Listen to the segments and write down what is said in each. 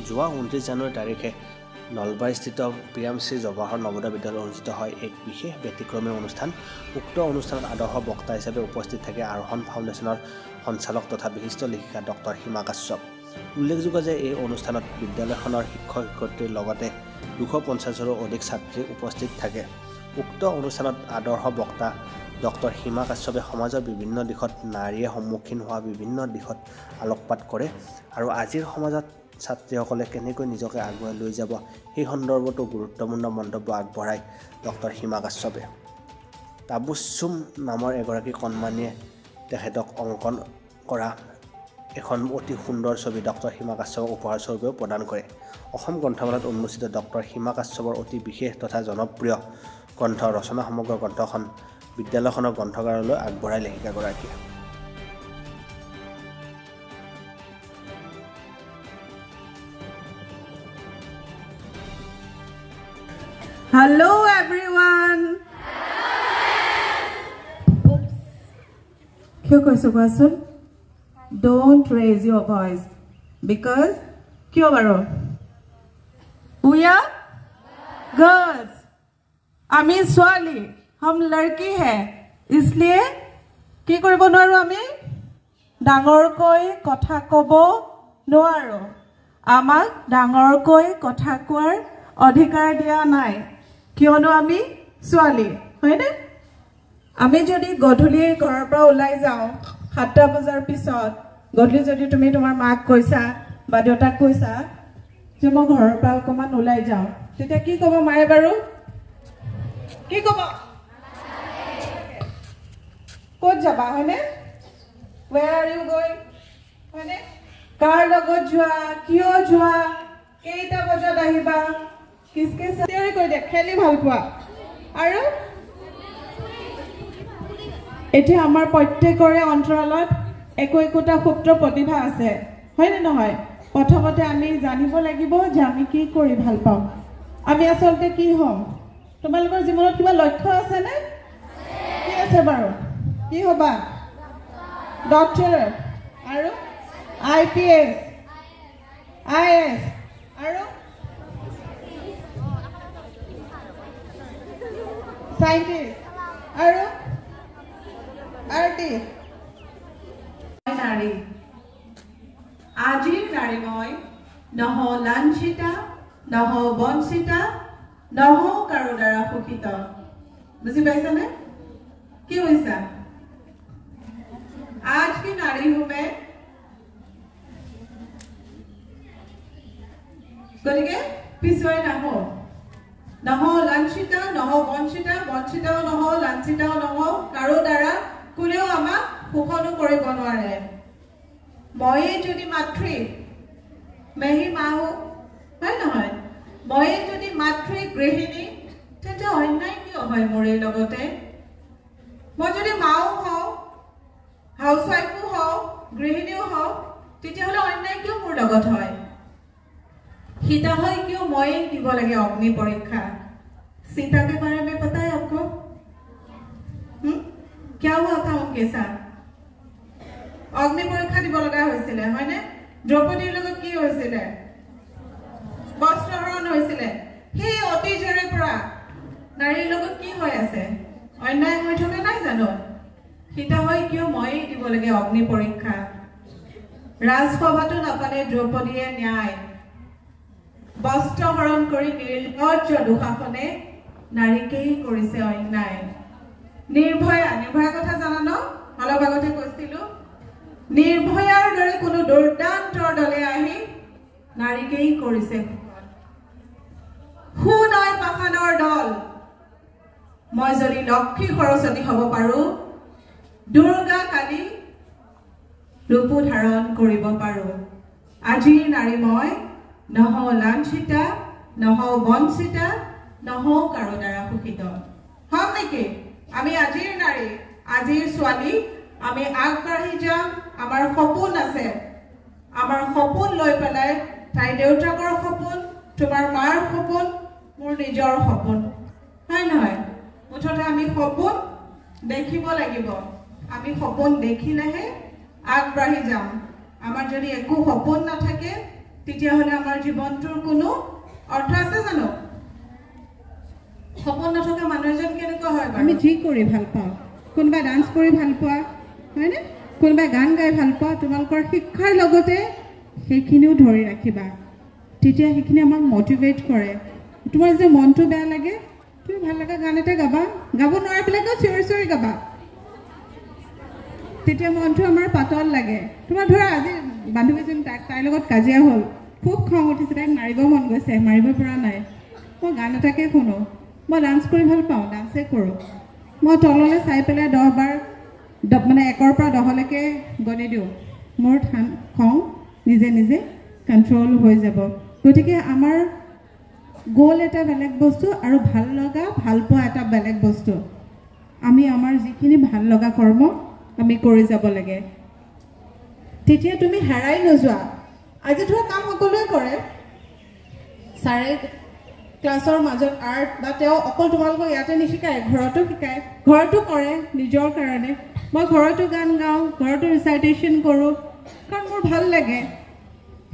যোৱা 29 জানুৱাৰী তাৰিখে নলবাৰীস্থিত পিএম শ্ৰী জৱাহৰ নৱোদয় বিদ্যালয়ত অনুষ্ঠিত হয় এক বিশেষ ব্যতিক্ৰমী অনুষ্ঠান। উক্ত অনুষ্ঠানত আদৰ্শ বক্তা হিচাপে উপস্থিত থাকে আৰোহণ ফাউণ্ডেশ্যনৰ সঞ্চালক তথা বিশিষ্ট লেখিকা ডক্টৰ হিমা কাশ্যপ। উল্লেখযোগ্য যে এই অনুষ্ঠানত বিদ্যালয়খনৰ শিক্ষক শিক্ষয়িত্ৰীৰ লগতে 250ৰো অধিক ছাত্ৰী উপস্থিত থাকে। উক্ত অনুষ্ঠানত আদৰ্শ বক্তা ডক্টৰ হিমা কাশ্যপে সমাজৰ বিভিন্ন দিশত নাৰীয়ে সন্মুখীন হোৱা বিভিন্ন দিশত আলোকপাত কৰে আৰু আজিৰ সমাজত ছাত্ৰীসকলে কেনেকৈ নিজকে আগুৱাই লৈ যাব সেই সন্দৰ্ভতো গুৰুত্বপূৰ্ণ মন্তব্য আগবঢ়ায় ডক্টৰ হিমা কাশ্যপে। তাবুচ্চুম নামৰ এগৰাকী কণমানিয়ে তেখেতক অংকন কৰা এখন অতি সুন্দৰ ছবি ডক্টৰ হিমা কাশ্যপক উপহাৰ স্বৰূপেও প্ৰদান কৰে। অসম গ্ৰন্থমেলাত উন্মোচিত ডক্টৰ হিমা কাশ্যপৰ অতি বিশেষ তথা জনপ্ৰিয় গ্ৰন্থ ৰচনা সমগ্ৰ গ্ৰন্থখন বিদ্যালয়খনৰ গ্ৰন্থগাৰলৈ আগবঢ়াই লেখিকাগৰাকীয়ে। Hello everyone. Kyo koiso koasun? Don't raise your voice because kyo baro? We are girls. Ami swali. हम लड़की है इसलिए কি কৰিব নোৱাৰো আমি ডাঙৰকৈ কথা ক'ব নোৱাৰো আমাক ডাঙৰকৈ কথা কোৱাৰ অধিকাৰ দিয়া নাই কিয়নো আমি ছোৱালী হয়নে আমি যদি গধূলি ঘৰৰ পৰা ওলাই যাও 7টা বজাৰ পিছত গধূলি যদি তুমি তোমাৰ মাক কৈছা বা দেউতাক কৈছা যে মই ঘৰৰ পৰা অকমান ওলাই যাও তেতিয়া কি ক'ব মায়ে বাৰু কি ক'ব ক'ত যাবা হয়নে where are you going হয়নে কাৰ লগত যোৱা কিয় যোৱা কেইটা বজাত আহিবা কিসকে সাথে কৈ দে খেলি ভাল পোৱা আৰু এটি আমাৰ প্ৰত্যেকৰে অন্তৰালত একোটা সুপ্ত প্ৰতিভা আছে হয়নে নহয় প্ৰথমতে আমি জানিব লাগিব যে আমি কি কৰি ভাল পাওঁ আমি আসলতে কি হম তোমালোকৰ জীৱনত কিবা লক্ষ্য আছে নে কি আছে বাৰু কি হবা ডক্টৰ আৰু আইপিএস আইএস আৰু সাইন্টিস্ট আৰু আৰ্টিস্ট নাৰী আজিৰ নাৰী মই নহ লাঞ্ছিতা নহ বঞ্চিতা নহ কাৰো দ্বাৰা শোষিত বুজি পাইছানে কি হৈছে आज की नारी हूं मैं गलिगे पिछुआई ना हो लांछिता नह वंचिता वंचिताओ नह लांछिताओ नह कारो द्वारा कोनेও আমাক শোষণো কৰিব নোৱাৰে মই যদি মাতৃ মেহি মাও হয় নহয় মই যদি মাতৃ গৃহিণী তেতে অন্যায় কি হয় মোৰে লগতে মই যদি মাও হও हाउसवाइफ हो गृहिणी हो तेतियाहले अन्याय क्यों मोर लगत হয় हिता है क्यों मैं দিব লাগে अग्नि परीक्षा सीता के बारे में पता है आपको क्या हुआ था उनके साथ अग्नि परीक्षा দিব লগা হৈছিল হয়নে দ্ৰৌপদীৰ লগত কি হৈছিল বস্ত্ৰহৰণ হৈছিল হে অতীজৰে পৰা নাৰীৰ লগত কি হৈ আছে অন্যায় হৈ থকা নাই জানো हिता হয় কিয় মই দিব লাগে অগ্নি পৰীক্ষা ৰাজসভাটো নাপালে দ্ৰৌপদীয়ে ন্যায় বস্ত্ৰহৰণ কৰি নিৰ্লজ্জ দুঃশাসনে নাৰীকেই কৰিছে অন্যায় নিৰ্ভয়া কথা জানা ন অলপ আগতে কৈছিলো নিৰ্ভয়াৰ দৰে কোনো দুৰ্দান্তৰ দলে আহি নাৰীকেই কৰিছে সুনয় পাখানৰ দল মই যদি লক্ষ্মী সৰস্বতী হ'ব পাৰো দুৰ্গা কালী ৰূপ ধাৰণ কৰিব পাৰো আজিৰ নাৰী মই নহ লাঞ্ছিতা নহ বঞ্চিতা নহ কাৰো দ্বাৰা শোষিত হম নেকি আমি আজিৰ নাৰী আজিৰ ছোৱালী আমি আগবাঢ়ি যাম আমাৰ সপোন আছে আমাৰ সপোন লৈ পেলাই তাই দেউতাকৰ সপোন তোমাৰ মাৰ সপোন মোৰ নিজৰ সপোন হয় নহয় মুঠতে আমি সপোন দেখিব লাগিব আমি সপোন দেখিলেহে আগবাঢ়ি যাম আমাৰ যদি একো সপোন নাথাকে তেতিয়াহ'লে আমাৰ জীৱনটোৰ কোনো অৰ্থ আছে জানো? সপোন নথকা মানুহ এজন কেনেকুৱা হয়? আমি যি কৰি ভাল পাওঁ, কোনোবাই ডান্স কৰি ভাল পোৱা হয়নে, কোনোবাই গান গাই ভাল পোৱা, তোমালোকৰ শিক্ষাৰ লগতে সেইখিনিও ধৰি ৰাখিবা। তেতিয়া সেইখিনি আমাক মটিভেট কৰে। তোমাৰ যে মনটো বেয়া লাগে, তুমি ভাল লগা গান এটা গাবা, গাব নোৱাৰিবিলাকেও চিঞৰি চিঞৰি গাবা, তেতিয়া মনটো আমাৰ পাতল লাগে। তোমাৰ ধৰা আজি বান্ধৱীজনী তাইৰ লগত কাজিয়া হ'ল, খুব খং উঠিছে, তাইক মাৰিব মন গৈছে, মাৰিব পৰা নাই, মই গান এটাকে শুনো। মই ডান্স কৰি ভাল পাওঁ, ডান্সে কৰোঁ। মই তললৈ চাই পেলাই 10 বাৰ মানে 1ৰ পৰা 10লৈকে গণি দিওঁ, মোৰ খং নিজে নিজে কণ্ট্ৰল হৈ যাব। গতিকে আমাৰ গ'ল এটা বেলেগ বস্তু আৰু ভাল লগা ভাল পোৱা এটা বেলেগ বস্তু। আমি আমাৰ যিখিনি ভাল লগা কৰ্ম আমি কৰি যাব লাগে, তেতিয়া তুমি হেৰাই নোযোৱা। আজি ধৰা কাম সকলোৱে কৰে, ছাৰে ক্লাছৰ মাজত আৰ্ট বা তেওঁ অকল তোমালোকক ইয়াতে নিশিকায়, ঘৰতো শিকায়, ঘৰতো কৰে নিজৰ কাৰণে। মই ঘৰতো গান গাওঁ, ঘৰতো ৰিচাইটেশ্যন কৰোঁ, কাৰণ মোৰ ভাল লাগে,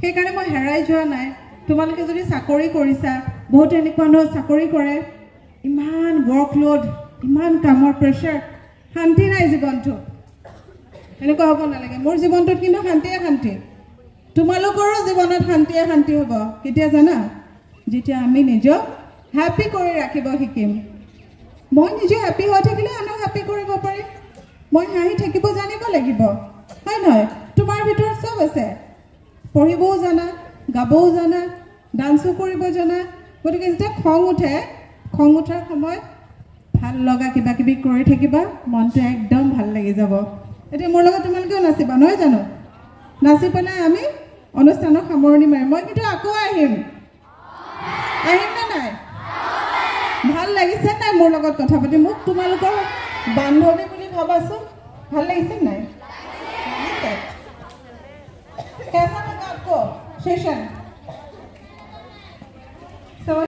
সেইকাৰণে মই হেৰাই যোৱা নাই। তোমালোকে যদি চাকৰি কৰিছা, বহুতে এনেকুৱা নহয় চাকৰি কৰে, ইমান ৱৰ্কলোড, ইমান কামৰ প্ৰেছাৰ, শান্তি নাই জীৱনটো। এনেকুৱা হ'ব নালাগে। মোৰ জীৱনটোত কিন্তু শান্তিয়ে শান্তি। তোমালোকৰো জীৱনত শান্তিয়ে শান্তি হ'ব। কেতিয়া জানা? যেতিয়া আমি নিজক হেপ্পী কৰি ৰাখিব শিকিম। মই নিজে হেপ্পী হৈ থাকিলে আনক হেপ্পী কৰিব পাৰিম। মই হাঁহি থাকিব জানিব লাগিব, হয় নহয়? তোমাৰ ভিতৰত চব আছে, পঢ়িবও জানা, গাবও জানা, ডান্সো কৰিব জানা। গতিকে যেতিয়া খং উঠে, খং উঠাৰ সময়ত ভাল লগা কিবা কিবি কৰি থাকিবা, মনটো একদম ভাল লাগি যাব। এতিয়া মোৰ লগত তোমালোকেও নাচিবা, নহয় জানো? নাচি পেলাই আমি অনুষ্ঠানৰ সামৰণি মাৰিম। মই কিন্তু আকৌ আহিম নে নাই? ভাল লাগিছে নাই মোৰ লগত কথা পাতি? মোক তোমালোকৰ বান্ধৱী বুলি ভাবাচোন, ভাল লাগিছে নাই? কেঁচা লগা আকৌ সেশন